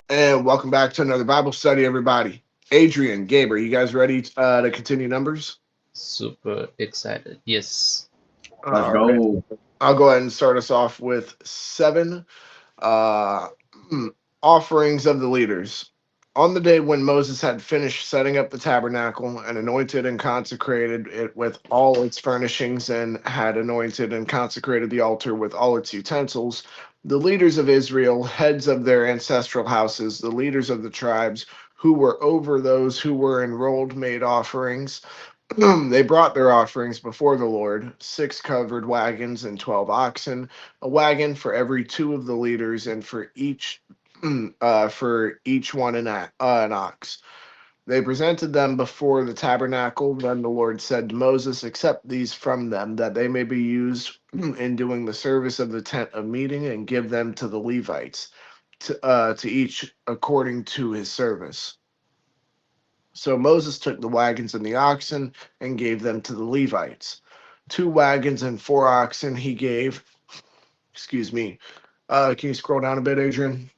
And welcome back to another Bible study, everybody. Adrian, Gaber, you guys ready to continue numbers? Super excited. Yes. Let's All right. go. I'll go ahead and start us off with 7 uh, offerings of the leaders. On the day when Moses had finished setting up the tabernacle and anointed and consecrated it with all its furnishings and had anointed and consecrated the altar with all its utensils, the leaders of Israel, heads of their ancestral houses, the leaders of the tribes who were over those who were enrolled, made offerings. They brought their offerings before the Lord, 6 covered wagons and 12 oxen, a wagon for every 2 of the leaders, and for each one an ox. They presented them before the tabernacle. Then the Lord said to Moses, "Accept these from them, that they may be used in doing the service of the tent of meeting, and give them to the Levites, to each according to his service." So Moses took the wagons and the oxen and gave them to the Levites. 2 wagons and 4 oxen he gave. Excuse me. Can you scroll down a bit, Adrian?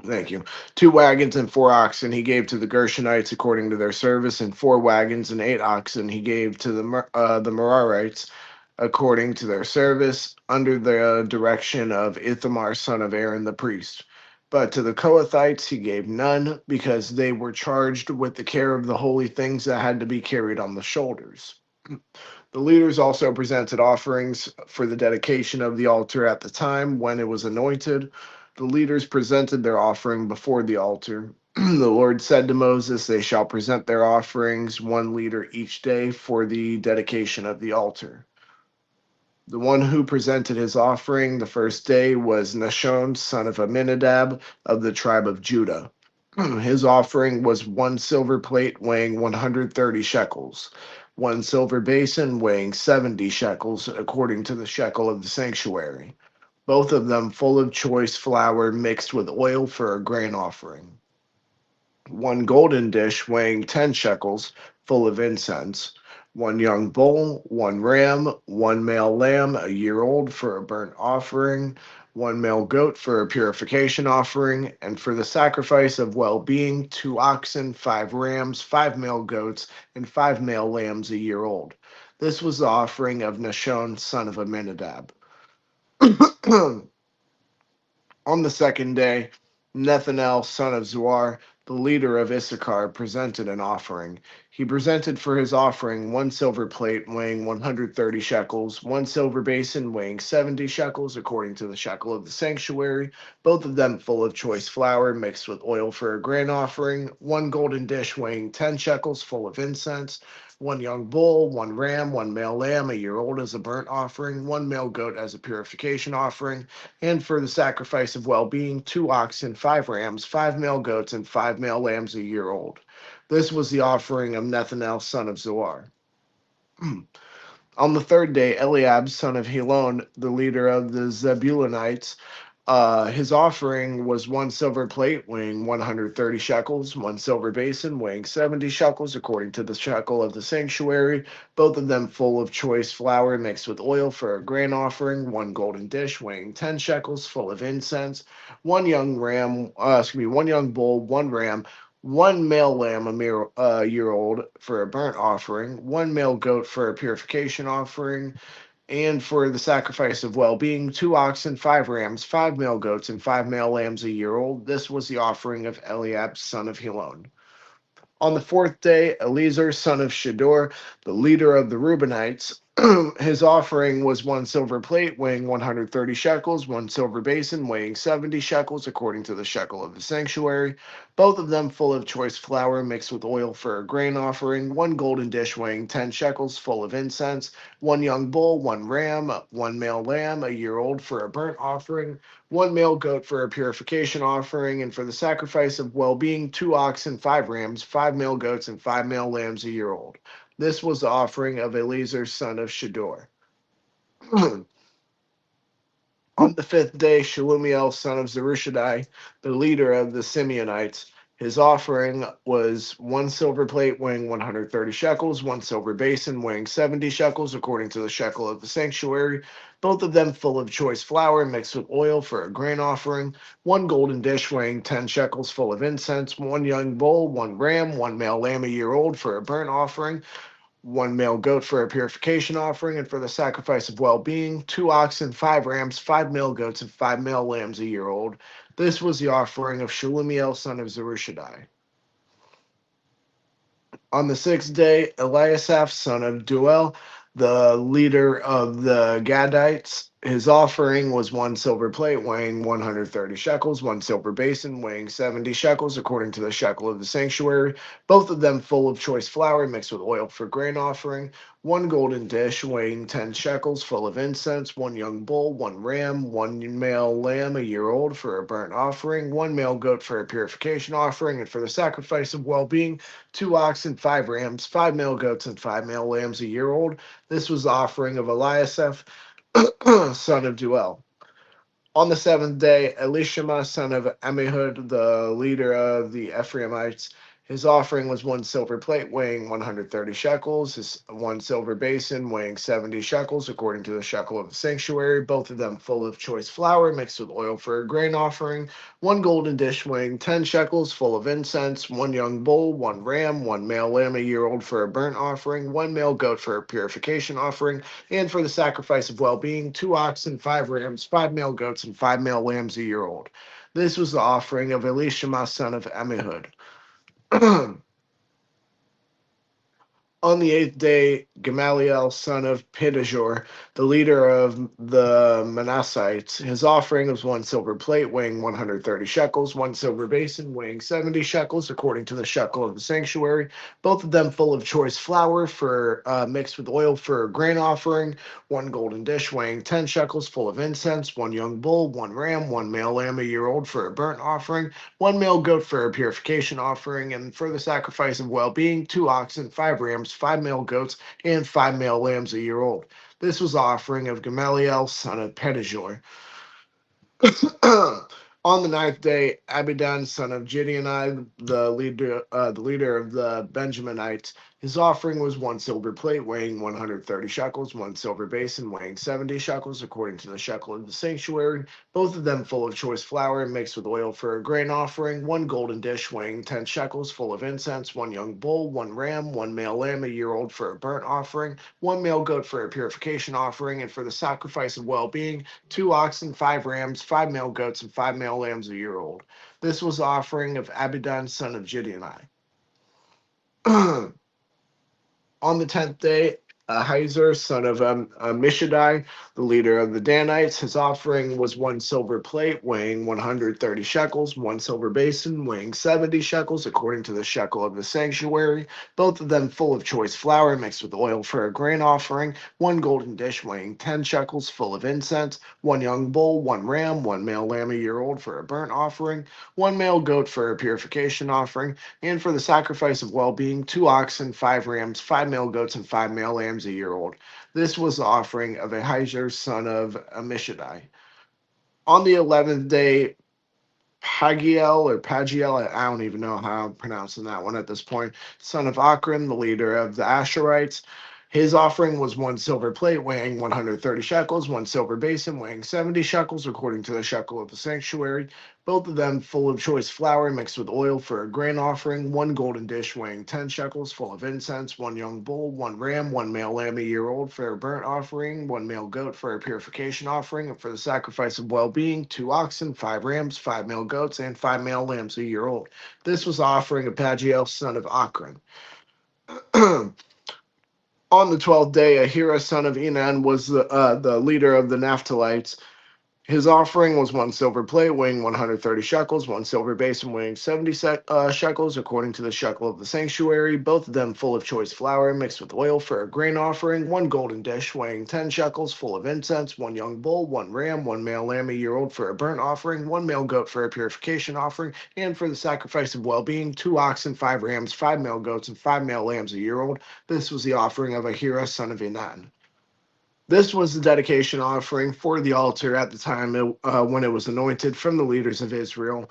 Thank you. 2 wagons and 4 oxen he gave to the Gershonites according to their service, and 4 wagons and 8 oxen he gave to the Merarites according to their service, under the direction of Ithamar son of Aaron the priest. But to the Kohathites he gave none, because they were charged with the care of the holy things that had to be carried on the shoulders. The leaders also presented offerings for the dedication of the altar at the time when it was anointed. The leaders presented their offering before the altar. The Lord said to Moses, "They shall present their offerings, 1 leader each day, for the dedication of the altar." The one who presented his offering the first day was Nahshon, son of Amminadab, of the tribe of Judah. His offering was 1 silver plate weighing 130 shekels, 1 silver basin weighing 70 shekels, according to the shekel of the sanctuary, both of them full of choice flour mixed with oil for a grain offering, 1 golden dish weighing 10 shekels, full of incense, 1 young bull, 1 ram, 1 male lamb a year old for a burnt offering, 1 male goat for a purification offering, and for the sacrifice of well-being, 2 oxen, 5 rams, 5 male goats, and 5 male lambs a year old. This was the offering of Nahshon, son of Amminadab. On the second day, Nethanel, son of Zuar, the leader of Issachar, presented an offering. He presented for his offering 1 silver plate weighing 130 shekels, 1 silver basin weighing 70 shekels, according to the shekel of the sanctuary, both of them full of choice flour mixed with oil for a grain offering, 1 golden dish weighing 10 shekels, full of incense, 1 young bull, 1 ram, 1 male lamb a year old as a burnt offering, 1 male goat as a purification offering, and for the sacrifice of well-being, 2 oxen, 5 rams, 5 male goats, and 5 male lambs a year old. This was the offering of Nethanel, son of Zoar. On the third day, Eliab, son of Helon, the leader of the Zebulunites, his offering was 1 silver plate weighing 130 shekels, 1 silver basin weighing 70 shekels, according to the shekel of the sanctuary, both of them full of choice flour mixed with oil for a grain offering, 1 golden dish weighing 10 shekels, full of incense, 1 young ram, 1 young bull, 1 ram, 1 male lamb a year old for a burnt offering, 1 male goat for a purification offering, and for the sacrifice of well-being, 2 oxen, 5 rams, 5 male goats, and 5 male lambs a year old. This was the offering of Eliab, son of Helon. On the fourth day, Eleazar, son of Shedor, the leader of the Reubenites, his offering was 1 silver plate weighing 130 shekels, 1 silver basin weighing 70 shekels, according to the shekel of the sanctuary, both of them full of choice flour mixed with oil for a grain offering, 1 golden dish weighing 10 shekels, full of incense, 1 young bull, 1 ram, 1 male lamb a year old for a burnt offering, 1 male goat for a purification offering, and for the sacrifice of well-being, 2 oxen, 5 rams, 5 male goats, and 5 male lambs a year old. This was the offering of Eleazar, son of Shedor. On the fifth day, Shalumiel, son of Zerushadai, the leader of the Simeonites, His offering was one silver plate weighing 130 shekels, one silver basin weighing 70 shekels, according to the shekel of the sanctuary, both of them full of choice flour mixed with oil for a grain offering, one golden dish weighing 10 shekels full of incense, one young bull, one ram, one male lamb a year old for a burnt offering, one male goat for a purification offering, and for the sacrifice of well being, two oxen, five rams, five male goats, and five male lambs a year old. This was the offering of Shalumiel, son of Zerushadai. On the sixth day, Eliasaph, son of Duel, the leader of the Gadites, his offering was one silver plate weighing 130 shekels, one silver basin weighing 70 shekels, according to the shekel of the sanctuary, both of them full of choice flour mixed with oil for grain offering, one golden dish weighing 10 shekels full of incense, one young bull, one ram, one male lamb a year old for a burnt offering, one male goat for a purification offering, and for the sacrifice of well being, two oxen, five rams, five male goats, and five male lambs a year old. This was the offering of Eliasaph, son of Duel. On the seventh day, Elishama, son of Ammihud, the leader of the Ephraimites, his offering was one silver plate weighing 130 shekels, his one silver basin weighing 70 shekels, according to the shekel of the sanctuary, both of them full of choice flour mixed with oil for a grain offering, one golden dish weighing 10 shekels, full of incense, one young bull, one ram, one male lamb a year old for a burnt offering, one male goat for a purification offering, and for the sacrifice of well being, two oxen, five rams, five male goats, and five male lambs a year old. This was the offering of Elishama, son of Ammihud. On the eighth day, Gamaliel, son of Pedahzur, the leader of the Manassites, his offering was one silver plate weighing 130 shekels, one silver basin weighing 70 shekels, according to the shekel of the sanctuary, both of them full of choice flour for mixed with oil for a grain offering, one golden dish weighing 10 shekels full of incense, one young bull, one ram, one male lamb a year old for a burnt offering, one male goat for a purification offering, and for the sacrifice of well being, two oxen, five rams, five male goats, and five male lambs a year old. This was the offering of Gamaliel, son of Pedahzur. On the ninth day, Abidan, son of Gideoni, the leader of the Benjaminites, his offering was one silver plate weighing 130 shekels, one silver basin weighing 70 shekels, according to the shekel of the sanctuary, both of them full of choice flour mixed with oil for a grain offering, one golden dish weighing 10 shekels, full of incense, one young bull, one ram, one male lamb a year old for a burnt offering, one male goat for a purification offering, and for the sacrifice of well being, two oxen, five rams, five male goats, and five male lambs a year old. This was the offering of Abidan, son of Gideoni. On the 10th day, Ahiezer, son of Mishadai, the leader of the Danites, his offering was one silver plate weighing 130 shekels, one silver basin weighing 70 shekels, according to the shekel of the sanctuary, both of them full of choice flour mixed with oil for a grain offering, one golden dish weighing 10 shekels, full of incense, one young bull, one ram, one male lamb a year old for a burnt offering, one male goat for a purification offering, and for the sacrifice of well being, two oxen, five rams, five male goats, and five male lambs a year old. This was the offering of Ahijah, son of Amishadai. On the 11th day, Pagiel, I don't even know how I'm pronouncing that one at this point, son of Akron, the leader of the Asherites. His offering was one silver plate weighing 130 shekels, one silver basin weighing 70 shekels, according to the shekel of the sanctuary, both of them full of choice flour mixed with oil for a grain offering, one golden dish weighing 10 shekels, full of incense, one young bull, one ram, one male lamb a year old for a burnt offering, one male goat for a purification offering, and for the sacrifice of well being, two oxen, five rams, five male goats, and five male lambs a year old. This was the offering of Pagiel, son of Akron. On the 12th day, Ahira, son of Enan, was the leader of the Naphtalites. His offering was one silver plate weighing 130 shekels, one silver basin weighing 70 shekels, according to the shekel of the sanctuary, both of them full of choice flour mixed with oil for a grain offering, one golden dish weighing 10 shekels, full of incense, one young bull, one ram, one male lamb a year old for a burnt offering, one male goat for a purification offering, and for the sacrifice of well being, two oxen, five rams, five male goats, and five male lambs a year old. This was the offering of Ahira, son of Enan. This was the dedication offering for the altar at the time when it was anointed from the leaders of Israel.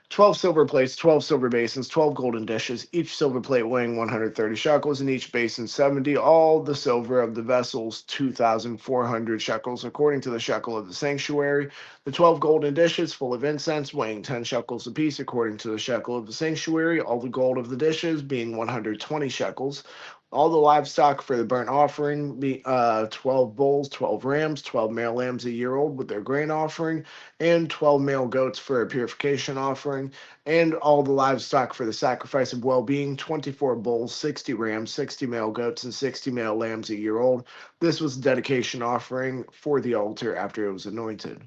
12 silver plates, 12 silver basins, 12 golden dishes, each silver plate weighing 130 shekels, and each basin 70. All the silver of the vessels 2,400 shekels, according to the shekel of the sanctuary. The 12 golden dishes full of incense, weighing 10 shekels apiece, according to the shekel of the sanctuary. All the gold of the dishes being 120 shekels. All the livestock for the burnt offering, 12 bulls, 12 rams, 12 male lambs a year old with their grain offering, and 12 male goats for a purification offering, and all the livestock for the sacrifice of well being, 24 bulls, 60 rams, 60 male goats, and 60 male lambs a year old. This was the dedication offering for the altar after it was anointed.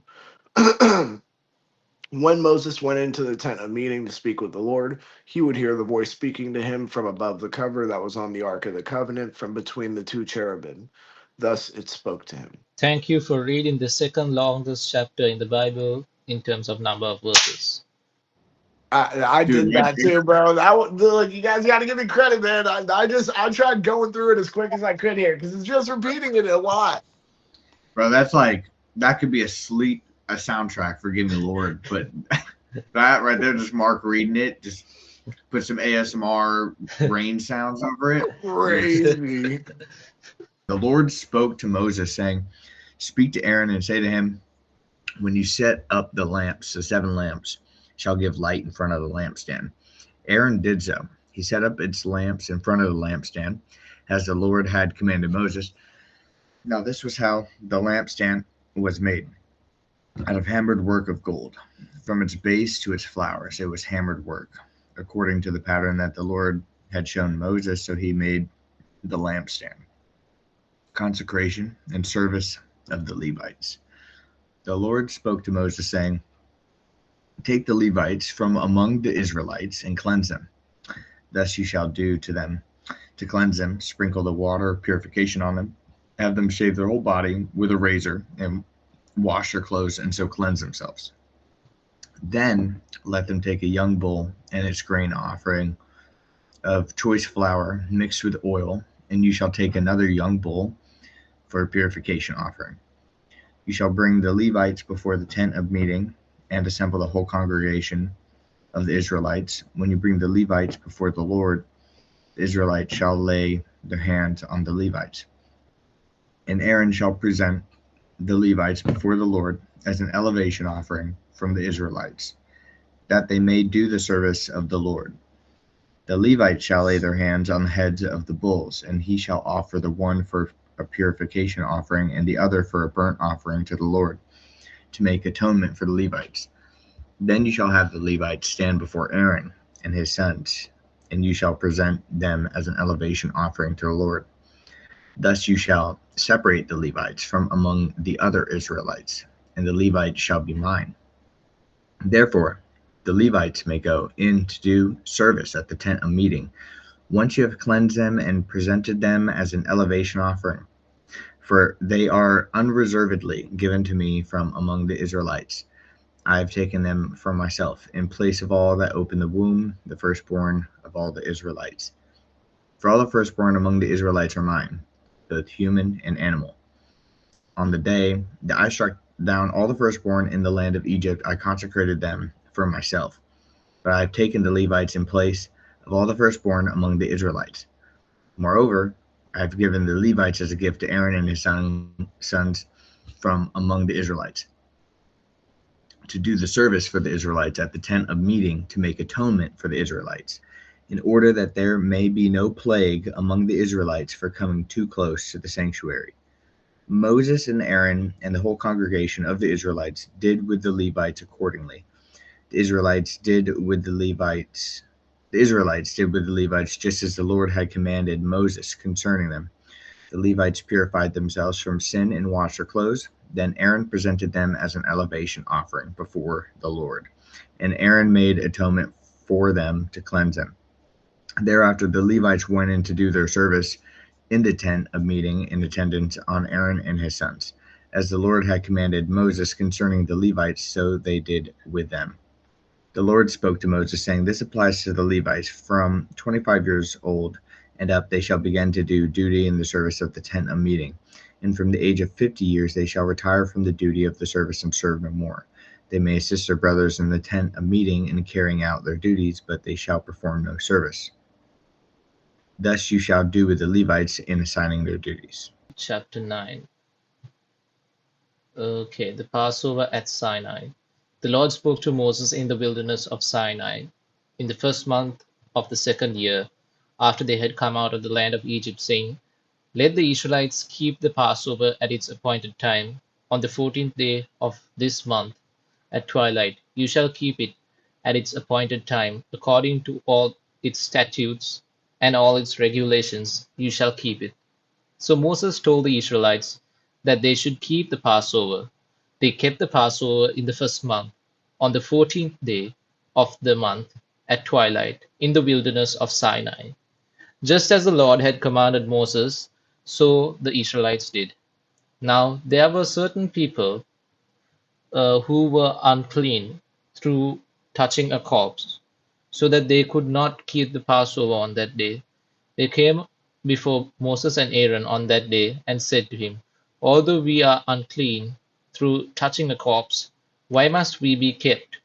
When Moses went into the tent of meeting to speak with the Lord, he would hear the voice speaking to him from above the cover that was on the ark of the covenant, from between the two cherubim. Thus it spoke to him. Thank you for reading the second longest chapter in the Bible in terms of number of verses. I Dude, did that too, bro. Look, you guys got to give me credit, man. I tried going through it as quick as I could here because it's just repeating it a lot. bro, that's like that could be a soundtrack for Give Me Lord, but that right there, just Mark reading it, just put some ASMR rain sounds over it. Crazy. The Lord spoke to Moses, saying, "Speak to Aaron and say to him, when you set up the lamps, the 7 lamps shall give light in front of the lampstand." Aaron did so. He set up its lamps in front of the lampstand, as the Lord had commanded Moses. Now this was how the lampstand was made, out of hammered work of gold. From its base to its flowers, it was hammered work, according to the pattern that the Lord had shown Moses, so he made the lampstand. Consecration and service of the Levites. The Lord spoke to Moses, saying, "Take the Levites from among the Israelites and cleanse them. Thus you shall do to them to cleanse them. Sprinkle the water of purification on them. Have them shave their whole body with a razor and wash their clothes and so cleanse themselves. Then let them take a young bull and its grain offering of choice flour mixed with oil, and you shall take another young bull for a purification offering. You shall bring the Levites before the tent of meeting and assemble the whole congregation of the Israelites. When you bring the Levites before the Lord, the Israelites shall lay their hands on the Levites. And Aaron shall present the Levites before the Lord as an elevation offering from the Israelites, that they may do the service of the Lord. The Levites shall lay their hands on the heads of the bulls, and he shall offer the one for a purification offering and the other for a burnt offering to the Lord, to make atonement for the Levites. Then you shall have the Levites stand before Aaron and his sons, and you shall present them as an elevation offering to the Lord. Thus you shall separate the Levites from among the other Israelites, and the Levites shall be mine. Therefore the Levites may go in to do service at the tent of meeting, once you have cleansed them and presented them as an elevation offering. For they are unreservedly given to me from among the Israelites. I have taken them for myself, in place of all that open the womb, the firstborn of all the Israelites. For all the firstborn among the Israelites are mine, both human and animal. On the day that I struck down all the firstborn in the land of Egypt, I consecrated them for myself. But I have taken the Levites in place of all the firstborn among the Israelites. Moreover, I have given the Levites as a gift to Aaron and his sons from among the Israelites, to do the service for the Israelites at the tent of meeting, to make atonement for the Israelites, in order that there may be no plague among the Israelites for coming too close to the sanctuary. Moses and Aaron and the whole congregation of the Israelites did with the Levites accordingly. The Israelites did with the Levites just as the Lord had commanded Moses concerning them. The Levites purified themselves from sin and washed their clothes. Then Aaron presented them as an elevation offering before the Lord, and Aaron made atonement for them to cleanse them. Thereafter the Levites went in to do their service in the tent of meeting in attendance on Aaron and his sons. As the Lord had commanded Moses concerning the Levites, so they did with them. The Lord spoke to Moses, saying, "This applies to the Levites. From 25 years old and up they shall begin to do duty in the service of the tent of meeting. And from the age of 50 years they shall retire from the duty of the service and serve no more. They may assist their brothers in the tent of meeting and carrying out their duties, but they shall perform no service. Thus you shall do with the Levites in assigning their duties. Chapter 9. Okay, the Passover at Sinai. The Lord spoke to Moses in the wilderness of Sinai in the first month of the second year after they had come out of the land of Egypt, saying, Let the Israelites keep the Passover at its appointed time. On the 14th day of this month at twilight, you shall keep it at its appointed time, according to all its statutes and all its regulations, you shall keep it. So Moses told the Israelites that they should keep the Passover. They kept the Passover in the first month, on the 14th day of the month at twilight, in the wilderness of Sinai. Just as the Lord had commanded Moses, so the Israelites did. Now there were certain people who were unclean through touching a corpse, so that they could not keep the Passover on that day. They came before Moses and Aaron on that day and said to him, Although we are unclean through touching a corpse, why must we be kept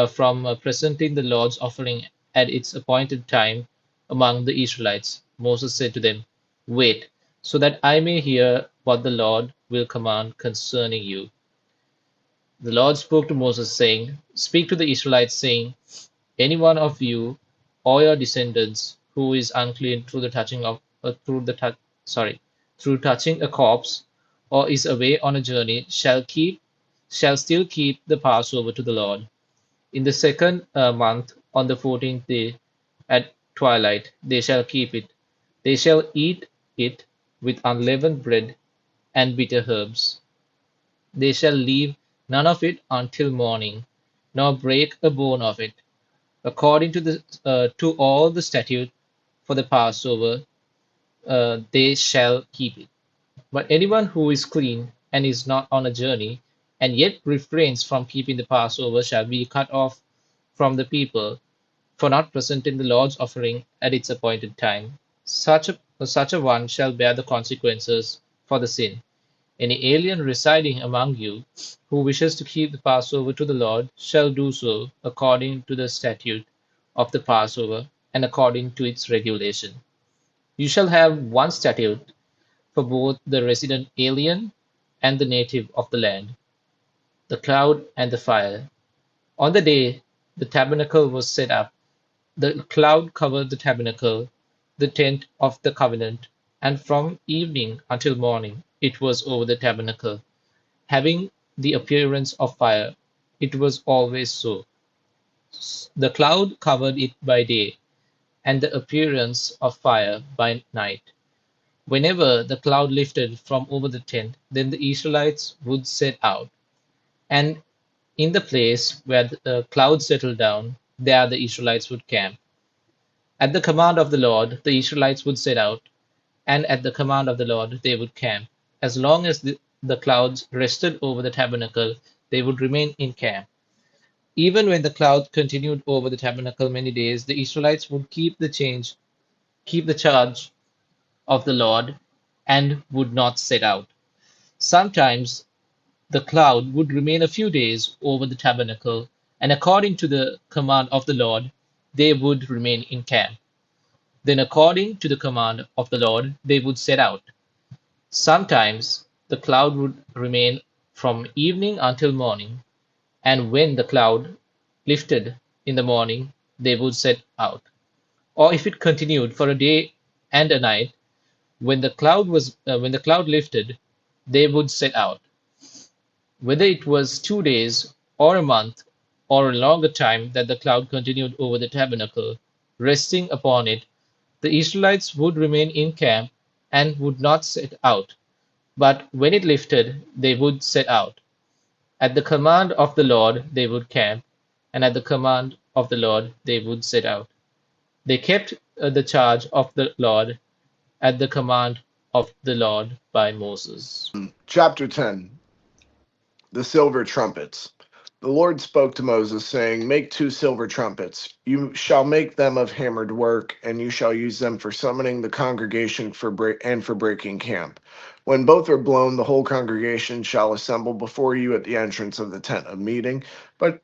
from presenting the Lord's offering at its appointed time among the Israelites? Moses said to them, Wait, so that I may hear what the Lord will command concerning you. The Lord spoke to Moses, saying, Speak to the Israelites, saying, Any one of you or your descendants who is unclean through the touching of through touching a corpse or is away on a journey shall still keep the Passover to the Lord. In the second month, on the 14th day at twilight, they shall keep it. They shall eat it with unleavened bread and bitter herbs. They shall leave none of it until morning, nor break a bone of it. According to all the statute for the Passover, they shall keep it. But anyone who is clean and is not on a journey, and yet refrains from keeping the Passover, shall be cut off from the people for not presenting the Lord's offering at its appointed time. Such a one shall bear the consequences for the sin. Any alien residing among you who wishes to keep the Passover to the Lord shall do so according to the statute of the Passover and according to its regulation. You shall have one statute for both the resident alien and the native of the land, the cloud and the fire. On the day the tabernacle was set up, the cloud covered the tabernacle, the tent of the covenant, and from evening until morning it was over the tabernacle, having the appearance of fire. It was always so. The cloud covered it by day, and the appearance of fire by night. Whenever the cloud lifted from over the tent, then the Israelites would set out, and in the place where the cloud settled down, there the Israelites would camp. At the command of the Lord, the Israelites would set out, and at the command of the Lord, they would camp. As long as the clouds rested over the tabernacle, they would remain in camp. Even when the cloud continued over the tabernacle many days, the Israelites would keep the charge of the Lord, and would not set out. Sometimes the cloud would remain a few days over the tabernacle, and according to the command of the Lord, they would remain in camp. Then, according to the command of the Lord, they would set out. Sometimes the cloud would remain from evening until morning, and when the cloud lifted in the morning, they would set out. Or if it continued for a day and a night, when the cloud lifted, they would set out. Whether it was 2 days or a month or a longer time that the cloud continued over the tabernacle, resting upon it, the Israelites would remain in camp and would not set out. But when it lifted, they would set out. At the command of the Lord, they would camp, and at the command of the Lord, they would set out. They kept the charge of the Lord at the command of the Lord by Moses. Chapter 10. The silver trumpets. The Lord spoke to Moses, saying, Make 2 silver trumpets. You shall make them of hammered work, and you shall use them for summoning the congregation for breaking camp. When both are blown, the whole congregation shall assemble before you at the entrance of the tent of meeting. But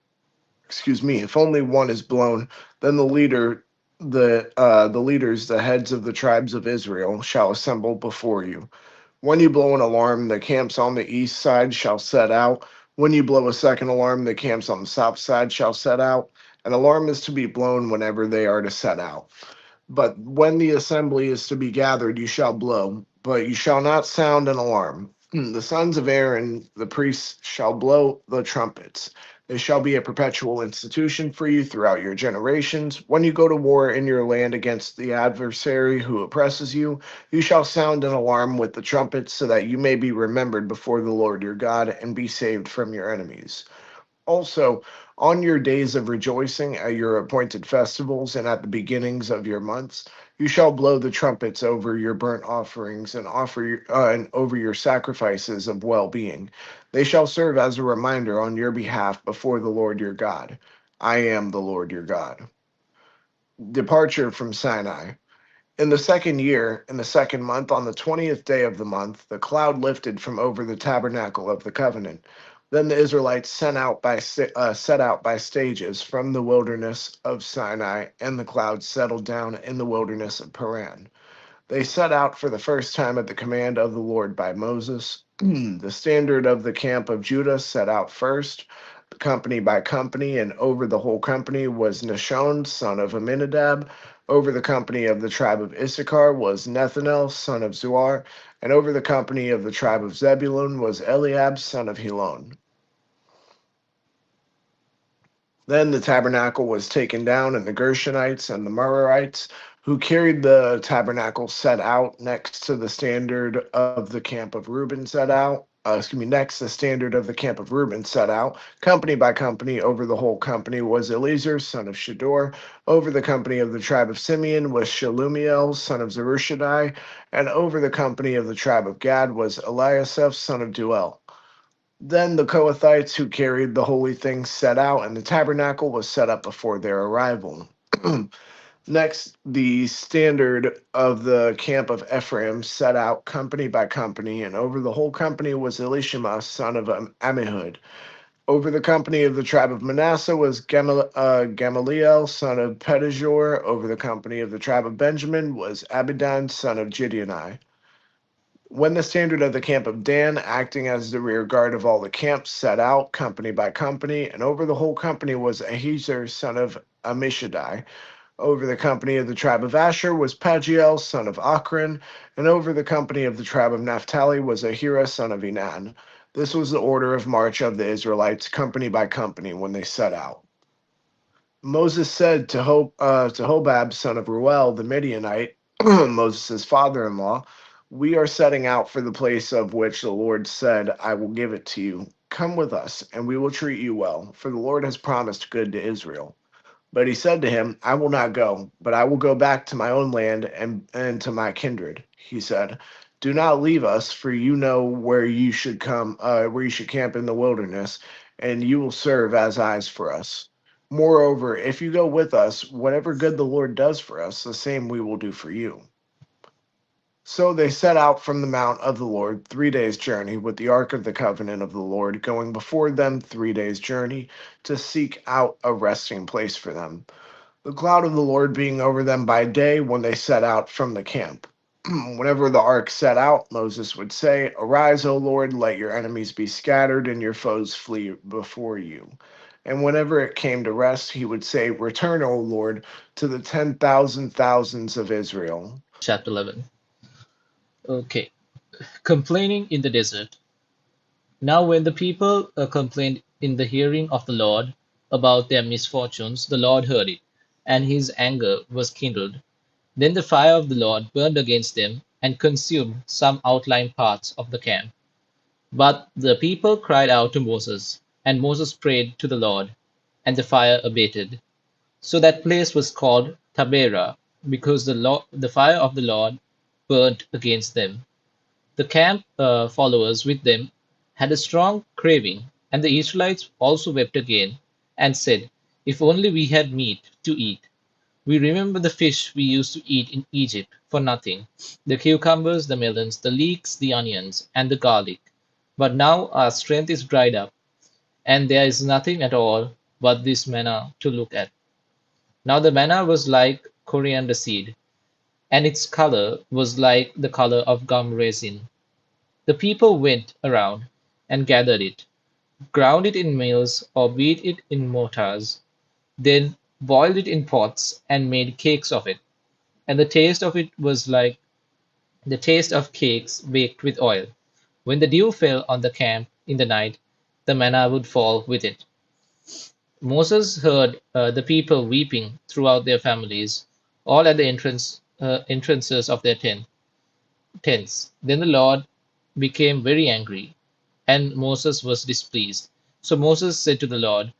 excuse me, if only one is blown, then the leaders, the heads of the tribes of Israel, shall assemble before you. When you blow an alarm, the camps on the east side shall set out. When you blow a second alarm, the camps on the south side shall set out. An alarm is to be blown whenever they are to set out. But when the assembly is to be gathered, you shall blow, but you shall not sound an alarm. The sons of Aaron, the priests, shall blow the trumpets. They shall be a perpetual institution for you throughout your generations. When you go to war in your land against the adversary who oppresses you, you shall sound an alarm with the trumpets, so that you may be remembered before the Lord your God and be saved from your enemies. Also, on your days of rejoicing, at your appointed festivals, and at the beginnings of your months, you shall blow the trumpets over your burnt offerings and and over your sacrifices of well-being. They shall serve as a reminder on your behalf before the Lord your God. I am the Lord your God. Departure from Sinai. In the second year, in the second month, on the 20th day of the month, the cloud lifted from over the tabernacle of the covenant. Then the Israelites set out by stages from the wilderness of Sinai, and the cloud settled down in the wilderness of Paran. They set out for the first time at the command of the Lord by Moses. The standard of the camp of Judah set out first, company by company, and over the whole company was Nashon, son of Aminadab. Over the company of the tribe of Issachar was Nethanel, son of Zuar, and over the company of the tribe of Zebulun was Eliab, son of Helon. Then the tabernacle was taken down, and the Gershonites and the Merarites who carried the tabernacle set out next to the standard of the camp of Reuben set out. Next, the standard of the camp of Reuben set out, company by company. Over the whole company was Eleazar, son of Shedor. Over the company of the tribe of Simeon was Shelumiel, son of Zerushadai. And over the company of the tribe of Gad was Eliasaph, son of Duel. Then the Kohathites who carried the holy things set out, and the tabernacle was set up before their arrival. Next, the standard of the camp of Ephraim set out company by company, and over the whole company was Elishama, son of Ammihud. Over the company of the tribe of Manasseh was Gamaliel, son of Pedahzur. Over the company of the tribe of Benjamin was Abidan, son of Gideoni. When the standard of the camp of Dan, acting as the rear guard of all the camps, set out company by company, and over the whole company was Ahiezer, son of Ammishaddai. Over the company of the tribe of Asher was Pagiel, son of Achran, and over the company of the tribe of Naphtali was Ahira, son of Enan. This was the order of march of the Israelites, company by company, when they set out. Moses said to Hobab, son of Ruel, the Midianite, Moses' father-in-law, "We are setting out for the place of which the Lord said, 'I will give it to you.' Come with us, and we will treat you well, for the Lord has promised good to Israel." But he said to him, "I will not go, but I will go back to my own land and to my kindred." He said, "Do not leave us, for you know where you should camp in the wilderness, and you will serve as eyes for us. Moreover, if you go with us, whatever good the Lord does for us, the same we will do for you." So they set out from the mount of the Lord 3 days' journey, with the ark of the covenant of the Lord going before them 3 days' journey, to seek out a resting place for them. The cloud of the Lord being over them by day when they set out from the camp. Whenever the ark set out, Moses would say, "Arise, O Lord, let your enemies be scattered and your foes flee before you." And whenever it came to rest, he would say, "Return, O Lord, to the 10,000 thousands of Israel." Chapter 11. Okay. Complaining in the desert. Now, when the people complained in the hearing of the Lord about their misfortunes, the Lord heard it, and his anger was kindled. Then the fire of the Lord burned against them and consumed some outlying parts of the camp. But the people cried out to Moses, and Moses prayed to the Lord, and the fire abated. So that place was called Taberah, because the fire of the Lord burnt against them. The camp followers with them had a strong craving, and the Israelites also wept again and said, "If only we had meat to eat." We remember the fish we used to eat in Egypt for nothing, the cucumbers, the melons, the leeks, the onions, and the garlic. But now our strength is dried up, and there is nothing at all but this manna to look at. Now the manna was like coriander seed, and its color was like the color of gum resin. The people went around and gathered it, ground it in mills, or beat it in mortars, then boiled it in pots and made cakes of it. And the taste of it was like the taste of cakes baked with oil. When the dew fell on the camp in the night, the manna would fall with it. Moses heard the people weeping throughout their families, all at the entrances of their tents. Then the Lord became very angry, and Moses was displeased. So Moses said to the Lord,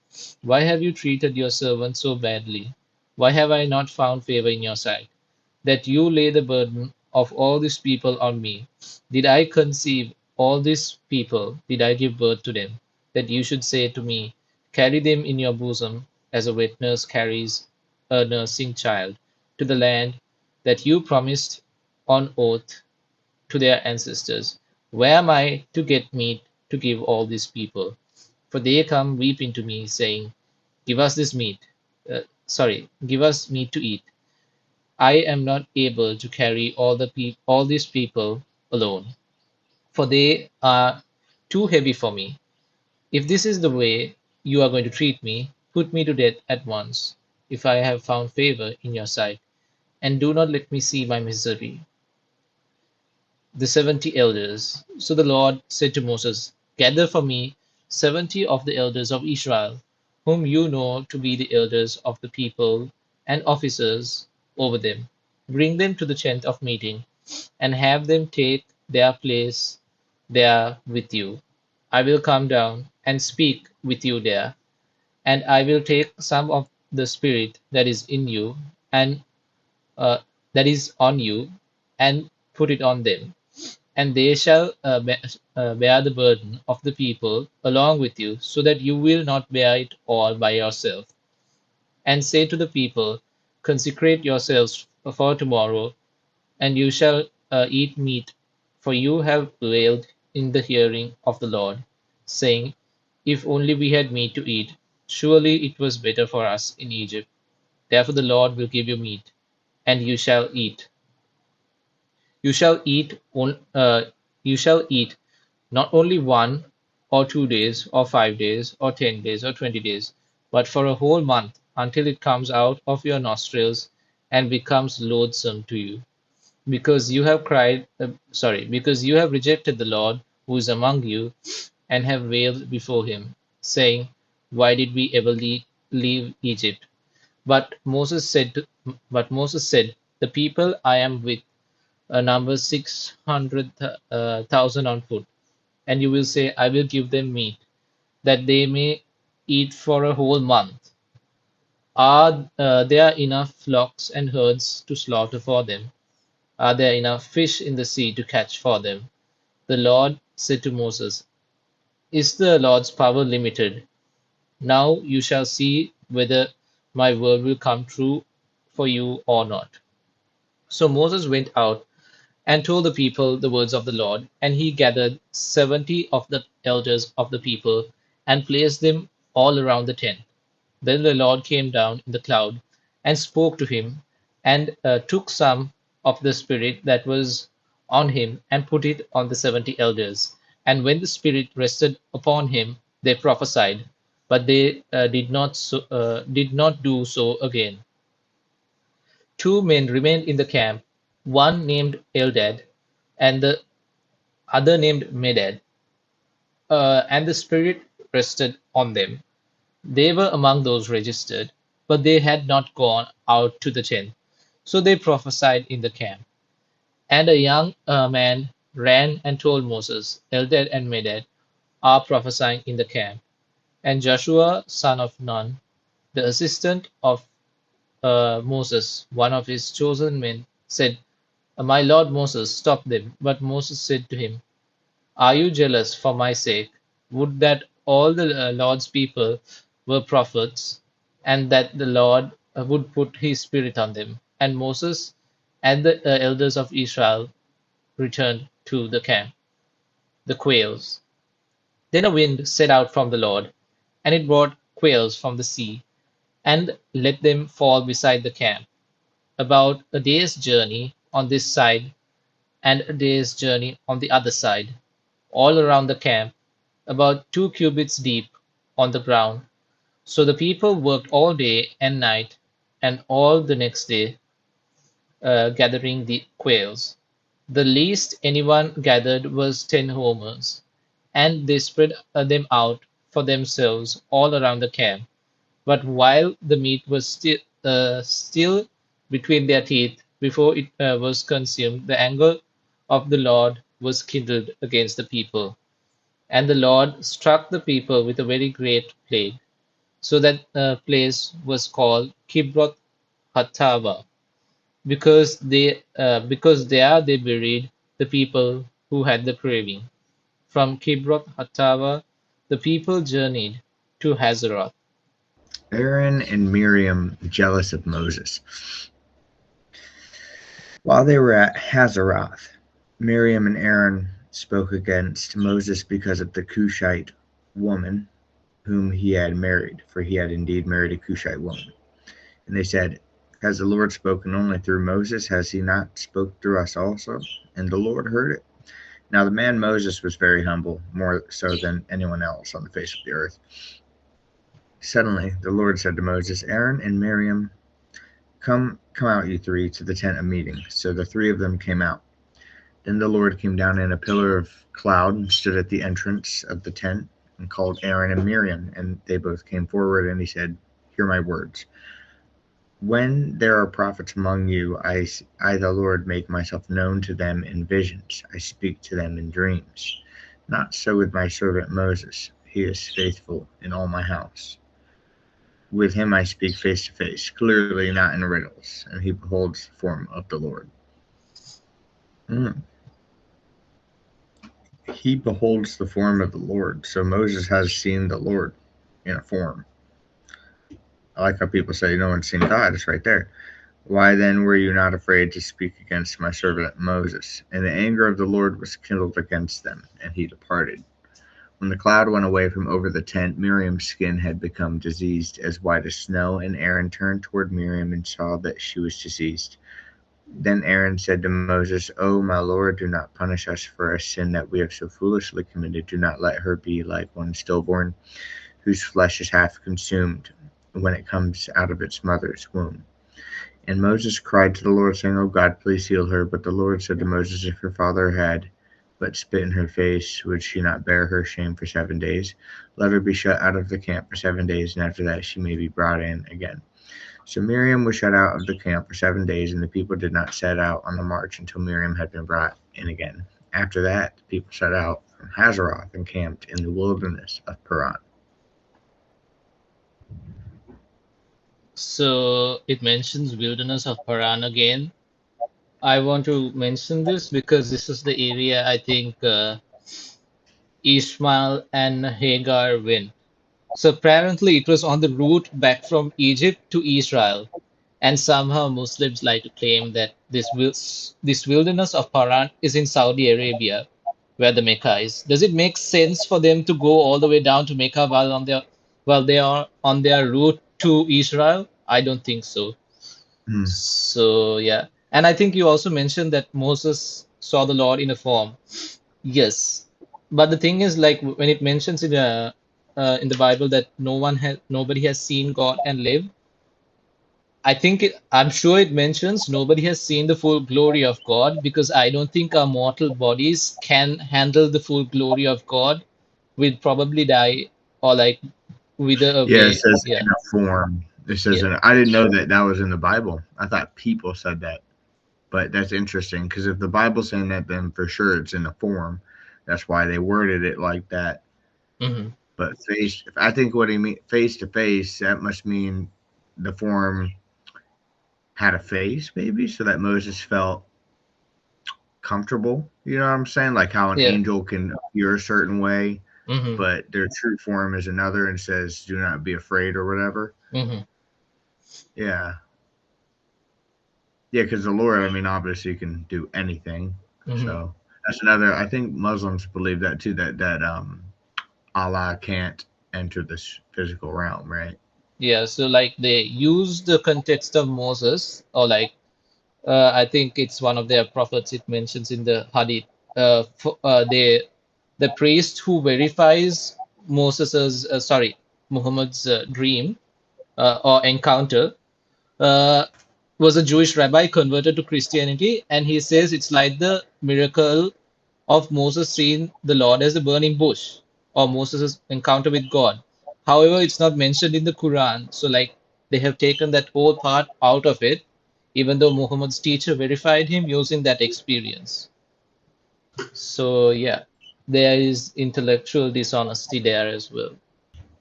"Why have you treated your servant so badly? Why have I not found favor in your sight, that you lay the burden of all these people on me? Did I conceive all these people? Did I give birth to them? That you should say to me, carry them in your bosom, as a wet nurse carries a nursing child, to the land that you promised on oath to their ancestors. Where am I to get meat to give all these people? For they come weeping to me, saying, Give us this meat. Give us meat to eat. I am not able to carry all these people alone, for they are too heavy for me. If this is the way you are going to treat me, put me to death at once, if I have found favor in your sight, and do not let me see my misery." The 70 elders. So the Lord said to Moses, "Gather for me 70 of the elders of Israel, whom you know to be the elders of the people and officers over them. Bring them to the tent of meeting, and have them take their place there with you. I will come down and speak with you there, and I will take some of the Spirit that is in you and uh, that is on you, and put it on them, and they shall bear the burden of the people along with you, so that you will not bear it all by yourself. And say to the people, Consecrate yourselves for tomorrow, and you shall eat meat, for you have wailed in the hearing of the Lord, saying, If only we had meat to eat, surely it was better for us in Egypt. Therefore the Lord will give you meat, and you shall eat. You shall eat you shall eat not only 1 or 2 days, or 5 days, or 10 days, or 20 days, but for a whole month, until it comes out of your nostrils and becomes loathsome to you, because you have because you have rejected the Lord who is among you, and have wailed before him, saying, Why did we ever leave Egypt? But Moses said, The people I am with number 600,000 on foot, and you will say, I will give them meat, that they may eat for a whole month. Are there enough flocks and herds to slaughter for them? Are there enough fish in the sea to catch for them? The Lord said to Moses, Is the Lord's power limited? Now you shall see whether my word will come true for you or not. So Moses went out and told the people the words of the Lord, and he gathered 70 of the elders of the people and placed them all around the tent. Then the Lord came down in the cloud and spoke to him, and took some of the Spirit that was on him and put it on the 70 elders. And when the Spirit rested upon him, they prophesied, but they did not do so again. 2 men remained in the camp, one named Eldad, and the other named Medad, and the Spirit rested on them. They were among those registered, but they had not gone out to the tent. So they prophesied in the camp. And a young man ran and told Moses, Eldad and Medad are prophesying in the camp. And Joshua, son of Nun, the assistant of Moses, one of his chosen men, said, My lord Moses, stop them. But Moses said to him, Are you jealous for my sake? Would that all the Lord's people were prophets, and that the Lord would put his spirit on them. And Moses and the elders of Israel returned to the camp, the quails. Then a wind set out from the Lord, and it brought quails from the sea, and let them fall beside the camp, about a day's journey on this side, and a day's journey on the other side, all around the camp, about 2 cubits deep on the ground. So the people worked all day and night, and all the next day, gathering the quails. The least anyone gathered was 10 homers, and they spread them out for themselves all around the camp. But while the meat was still between their teeth before it was consumed, the anger of the Lord was kindled against the people. And the Lord struck the people with a very great plague, so that place was called Kibroth Hattava, because there they buried the people who had the craving. From Kibroth Hattava, the people journeyed to Hazeroth. Aaron and Miriam jealous of Moses. While they were at Hazeroth, Miriam and Aaron spoke against Moses because of the Cushite woman whom he had married, for he had indeed married a Cushite woman. And they said, has the Lord spoken only through Moses? Has he not spoken through us also? And the Lord heard it. Now the man Moses was very humble, more so than anyone else on the face of the earth. Suddenly the Lord said to Moses, Aaron and Miriam, come out, you three, to the tent of meeting. So the three of them came out. Then the Lord came down in a pillar of cloud and stood at the entrance of the tent and called Aaron and Miriam, and they both came forward, and he said, hear my words. When there are prophets among you, I, the Lord, make myself known to them in visions. I speak to them in dreams. Not so with my servant Moses. He is faithful in all my house. With him I speak face to face, clearly not in riddles, and he beholds the form of the Lord. He beholds the form of the Lord. So Moses has seen the Lord in a form. I like how people say no one's seen God. It's right there. Why then were you not afraid to speak against my servant Moses? And the anger of the Lord was kindled against them, and he departed. When the cloud went away from over the tent, Miriam's skin had become diseased as white as snow, and Aaron turned toward Miriam and saw that she was diseased. Then Aaron said to Moses, O my Lord, do not punish us for a sin that we have so foolishly committed. Do not let her be like one stillborn, whose flesh is half consumed when it comes out of its mother's womb. And Moses cried to the Lord, saying, O God, please heal her. But the Lord said to Moses, if her father had but spit in her face, would she not bear her shame for 7 days? Let her be shut out of the camp for 7 days, and after that she may be brought in again. So Miriam was shut out of the camp for 7 days, and the people did not set out on the march until Miriam had been brought in again. After that, the people set out from Hazeroth and camped in the wilderness of Paran. So it mentions wilderness of Paran again. I want to mention this because this is the area I think Ishmael and Hagar went. So apparently it was on the route back from Egypt to Israel. And somehow Muslims like to claim that this wilderness of Paran is in Saudi Arabia, where the Mecca is. Does it make sense for them to go all the way down to Mecca while they are on their route to Israel? I don't think so. So yeah, and I think you also mentioned that Moses saw the Lord in a form. Yes, but the thing is, like when it mentions in the Bible that nobody has seen God and lived. I'm sure it mentions nobody has seen the full glory of God because I don't think our mortal bodies can handle the full glory of God. We'd probably die or like wither Yeah, it away. says Yeah, in a form. It says yeah. I didn't know that was in the Bible. I thought people said that. But that's interesting because if the Bible's saying that, then for sure it's in a form. That's why they worded it like that. Hmm. But I think what he mean face to face, that must mean the form had a face, maybe, so that Moses felt comfortable. You know what I'm saying? Like how an Yeah. angel can appear a certain way, Hmm. but their true form is another and says, "Do not be afraid" or whatever. Hmm. Yeah. Yeah, because the Lord, I mean, obviously can do anything. Hmm. So that's another. I think Muslims believe that too. That Allah can't enter this physical realm, right? Yeah, so like they use the context of Moses, or like I think it's one of their prophets. It mentions in the Hadith. The priest who verifies Muhammad's dream or encounter uh, was a Jewish rabbi converted to Christianity, and he says it's like the miracle of Moses seeing the Lord as a burning bush, or Moses' encounter with God. However, it's not mentioned in the Quran, so like they have taken that whole part out of it, even though Muhammad's teacher verified him using that experience. So yeah, there is intellectual dishonesty there as well.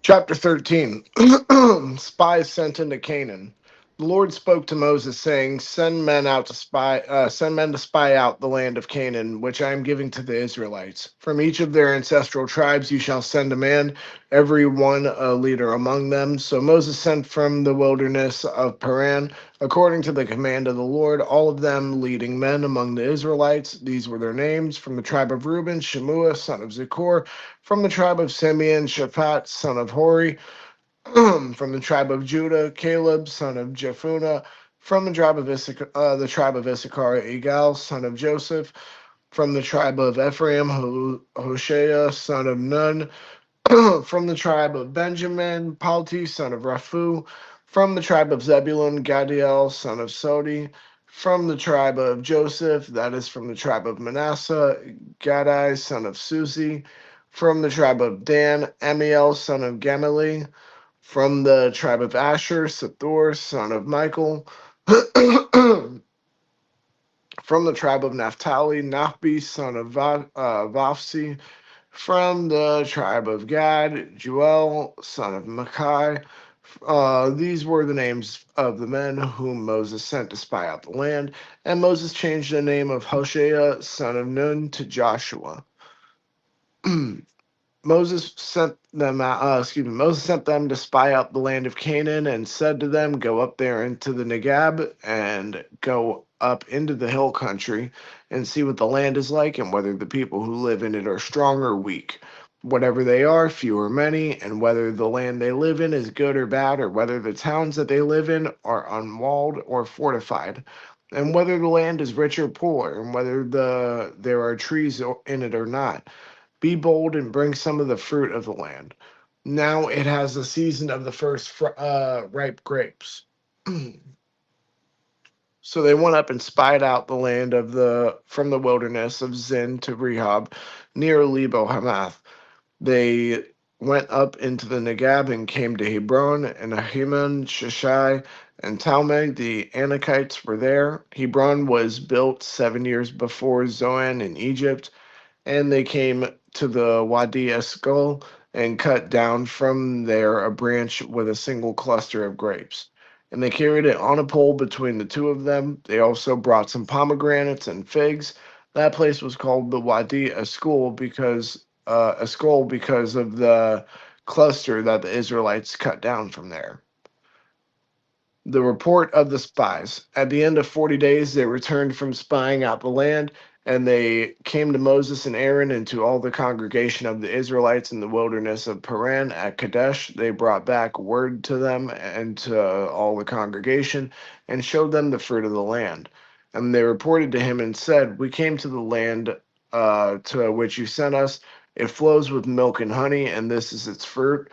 Chapter 13. Spies sent into Canaan. The Lord spoke to Moses, saying, Send men to spy out the land of Canaan, which I am giving to the Israelites. From each of their ancestral tribes you shall send a man, every one a leader among them. So Moses sent from the wilderness of Paran, according to the command of the Lord, all of them leading men among the Israelites. These were their names: from the tribe of Reuben, Shemua, son of Zikor; from the tribe of Simeon, Shaphat, son of Hori; from the tribe of Judah, Caleb, son of Jephunneh; from the tribe of Issachar, Igal, son of Joseph; from the tribe of Ephraim, Hoshea, son of Nun; from the tribe of Benjamin, Palti, son of Raphu; from the tribe of Zebulun, Gadiel, son of Sodi; from the tribe of Joseph, that is from the tribe of Manasseh, Gadai, son of Susi; from the tribe of Dan, Amiel, son of Gamali; from the tribe of Asher, Sathor, son of Michael; from the tribe of Naphtali, Nahbi, son of Vafsi; from the tribe of Gad, Juel, son of Makai. These were the names of the men whom Moses sent to spy out the land, and Moses changed the name of Hoshea, son of Nun, to Joshua. Moses sent them to spy out the land of Canaan and said to them, Go up there into the Negab and go up into the hill country and see what the land is like and whether the people who live in it are strong or weak. Whatever they are, few or many, and whether the land they live in is good or bad, or whether the towns that they live in are unwalled or fortified, and whether the land is rich or poor, and whether there are trees in it or not. Be bold and bring some of the fruit of the land. Now it has the season of the first ripe grapes. So they went up and spied out the land from the wilderness of Zin to Rehob, near Lebo Hamath. They went up into the Negab and came to Hebron, and Ahiman, Sheshai, and Talmud, the Anakites, were there. Hebron was built 7 years before Zoan in Egypt, and they came to the Wadi Escol and cut down from there a branch with a single cluster of grapes. And they carried it on a pole between the two of them. They also brought some pomegranates and figs. That place was called the Wadi Escol because of the cluster that the Israelites cut down from there. The report of the spies. At the end of 40 days, they returned from spying out the land, and they came to Moses and Aaron and to all the congregation of the Israelites in the wilderness of Paran at Kadesh. They brought back word to them and to all the congregation and showed them the fruit of the land. And they reported to him and said, We came to the land to which you sent us. It flows with milk and honey, and this is its fruit.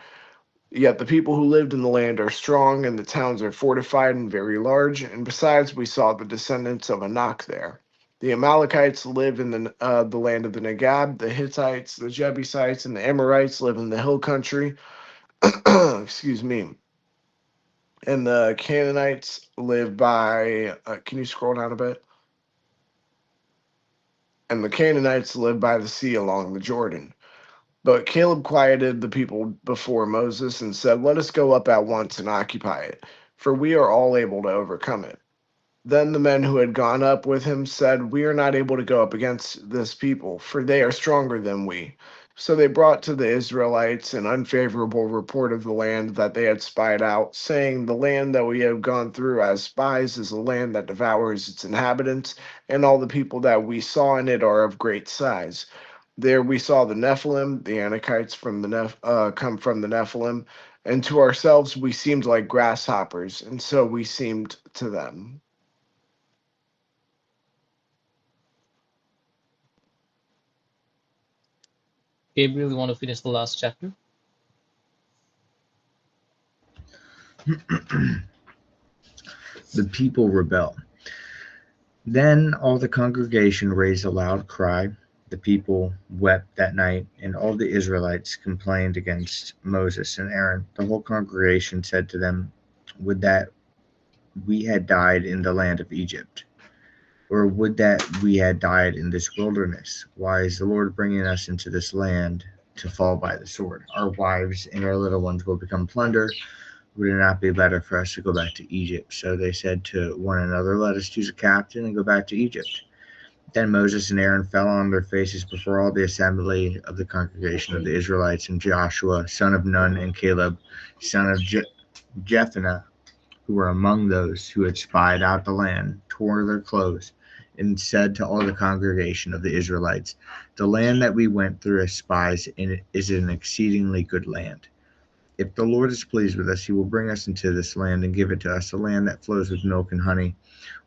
Yet the people who lived in the land are strong, and the towns are fortified and very large. And besides, we saw the descendants of Anak there. The Amalekites live in the land of the Negab. The Hittites, the Jebusites, and the Amorites live in the hill country. Excuse me. And the Canaanites live by. Can you scroll down a bit? And the Canaanites live by the sea along the Jordan. But Caleb quieted the people before Moses and said, Let us go up at once and occupy it, for we are all able to overcome it. Then the men who had gone up with him said, We are not able to go up against this people, for they are stronger than we. So they brought to the Israelites an unfavorable report of the land that they had spied out, saying, "The land that we have gone through as spies is a land that devours its inhabitants, and all the people that we saw in it are of great size. There we saw the Nephilim, the Anakites from the come from the Nephilim, and to ourselves we seemed like grasshoppers, and so we seemed to them." Gabriel, you want to finish the last chapter? The people rebel. Then all the congregation raised a loud cry. The people wept that night, and all the Israelites complained against Moses and Aaron. The whole congregation said to them, "Would that we had died in the land of Egypt, or would that we had died in this wilderness. Why is the Lord bringing us into this land to fall by the sword? Our wives and our little ones will become plunder. Would it not be better for us to go back to Egypt?" So they said to one another, "Let us choose a captain and go back to Egypt." Then Moses and Aaron fell on their faces before all the assembly of the congregation of the Israelites, and Joshua, son of Nun, and Caleb, son of Jephunneh, who were among those who had spied out the land, tore their clothes, and said to all the congregation of the Israelites, "The land that we went through as spies in is an exceedingly good land. If the Lord is pleased with us, he will bring us into this land and give it to us, a land that flows with milk and honey.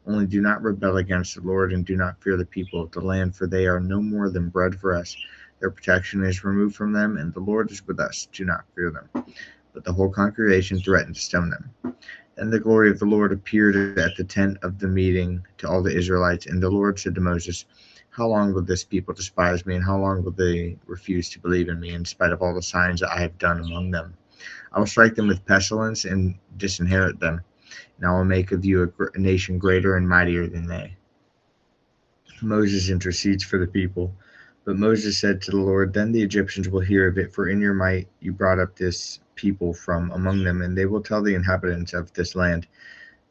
Only do not rebel against the Lord, and do not fear the people of the land, for they are no more than bread for us. Their protection is removed from them, and the Lord is with us. Do not fear them." But the whole congregation threatened to stone them. Then the glory of the Lord appeared at the tent of the meeting to all the Israelites, and the Lord said to Moses, "How long will this people despise me, and how long will they refuse to believe in me, in spite of all the signs that I have done among them? I will strike them with pestilence and disinherit them, and I will make of you a nation greater and mightier than they." Moses intercedes for the people. But Moses said to the Lord, "Then the Egyptians will hear of it, for in your might you brought up this people from among them, and they will tell the inhabitants of this land,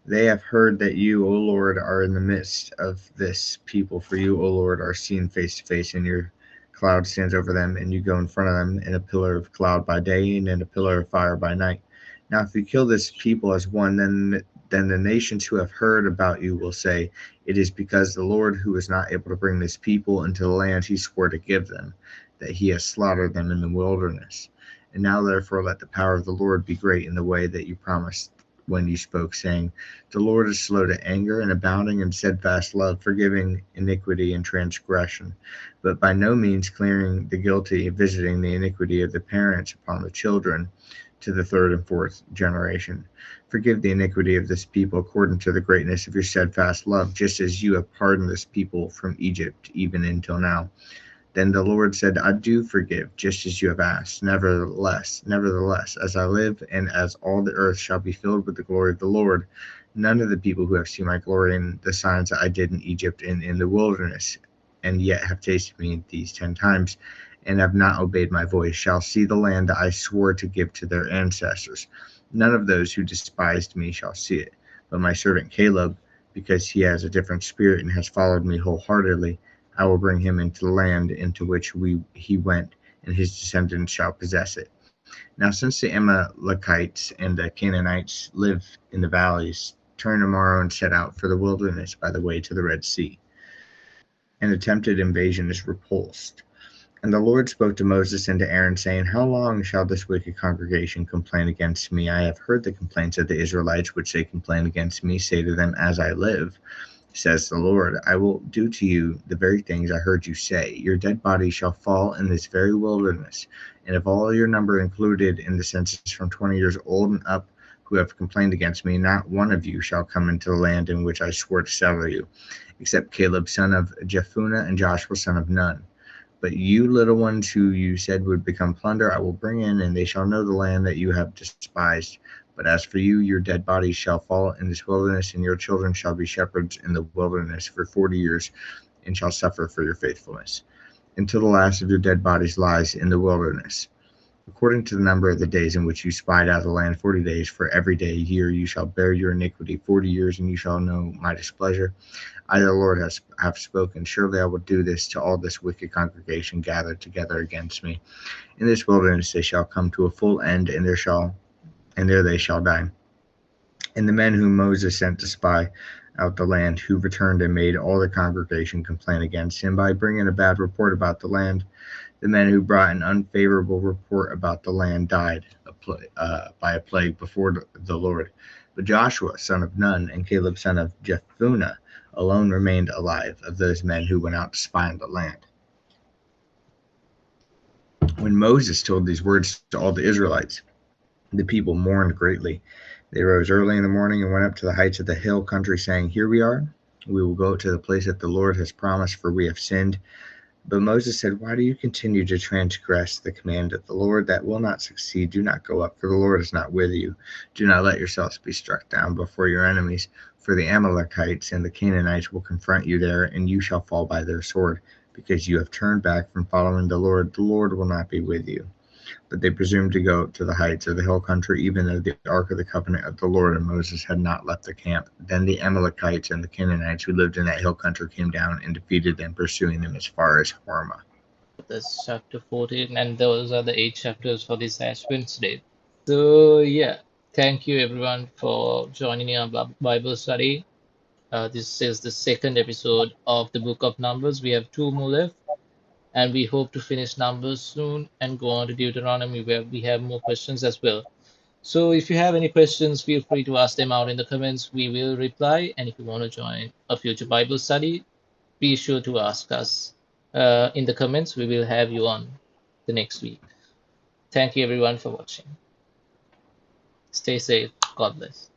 'They have heard that you, O Lord, are in the midst of this people, for you, O Lord, are seen face to face, and your cloud stands over them, and you go in front of them in a pillar of cloud by day and in a pillar of fire by night. Now if you kill this people as one, then the nations who have heard about you will say, it is because the Lord, who was not able to bring this people into the land he swore to give them, that he has slaughtered them in the wilderness. And now therefore let the power of the Lord be great in the way that you promised when you spoke, saying, the Lord is slow to anger and abounding in steadfast love, forgiving iniquity and transgression, but by no means clearing the guilty, visiting the iniquity of the parents upon the children to the third and fourth generation. Forgive the iniquity of this people according to the greatness of your steadfast love, just as you have pardoned this people from Egypt, even until now." Then the Lord said, "I do forgive, just as you have asked. Nevertheless, as I live, and as all the earth shall be filled with the glory of the Lord, none of the people who have seen my glory and the signs that I did in Egypt and in the wilderness, and yet have tasted me these 10 times, and have not obeyed my voice, shall see the land that I swore to give to their ancestors. None of those who despised me shall see it, but my servant Caleb, because he has a different spirit and has followed me wholeheartedly, I will bring him into the land into which he went, and his descendants shall possess it. Now since the Amalekites and the Canaanites live in the valleys, turn tomorrow and set out for the wilderness by the way to the Red Sea." An attempted invasion is repulsed. And the Lord spoke to Moses and to Aaron, saying, "How long shall this wicked congregation complain against me? I have heard the complaints of the Israelites, which they complain against me. Say to them, as I live, says the Lord, I will do to you the very things I heard you say. Your dead bodies shall fall in this very wilderness, and of all your number included in the census from 20 years old and up who have complained against me, not one of you shall come into the land in which I swore to settle you, except Caleb son of Jephunneh and Joshua son of Nun. But you little ones who you said would become plunder, I will bring in, and they shall know the land that you have despised. But as for you, your dead bodies shall fall in this wilderness, and your children shall be shepherds in the wilderness for 40 years, and shall suffer for your faithfulness, until the last of your dead bodies lies in the wilderness. according to the number of the days in which you spied out the land, 40 days. For every day, year, you shall bear your iniquity 40 years, and you shall know my displeasure. I, the Lord, have spoken. Surely I will do this to all this wicked congregation gathered together against me. In this wilderness they shall come to a full end, and there they shall die. And the men whom Moses sent to spy out the land, who returned and made all the congregation complain against him by bringing a bad report about the land, the men who brought an unfavorable report about the land died by a plague before the Lord. But Joshua, son of Nun, and Caleb, son of Jephunneh, alone remained alive of those men who went out to spy on the land. When Moses told these words to all the Israelites, the people mourned greatly. They rose early in the morning and went up to the heights of the hill country, saying, Here we are. We will go to the place that the Lord has promised, for we have sinned. But Moses said, Why do you continue to transgress the command of the Lord? That will not succeed. Do not go up, for the Lord is not with you. Do not let yourselves be struck down before your enemies, for the Amalekites and the Canaanites will confront you there, and you shall fall by their sword, because you have turned back from following the Lord. The Lord will not be with you. But they presumed to go to the heights of the hill country, even though the ark of the covenant of the Lord and Moses had not left the camp. Then the Amalekites and the Canaanites who lived in that hill country came down and defeated them, pursuing them as far as Hormah. That's chapter 14, and those are the 8 chapters for this Ash Wednesday. So, yeah, thank you everyone for joining our Bible study. This is the second episode of the book of Numbers. We have 2 more left, and we hope to finish Numbers soon and go on to Deuteronomy, where we have more questions as well. So if you have any questions, feel free to ask them out in the comments. We will reply. And if you want to join a future Bible study, be sure to ask us in the comments. We will have you on the next week. Thank you everyone for watching. Stay safe. God bless.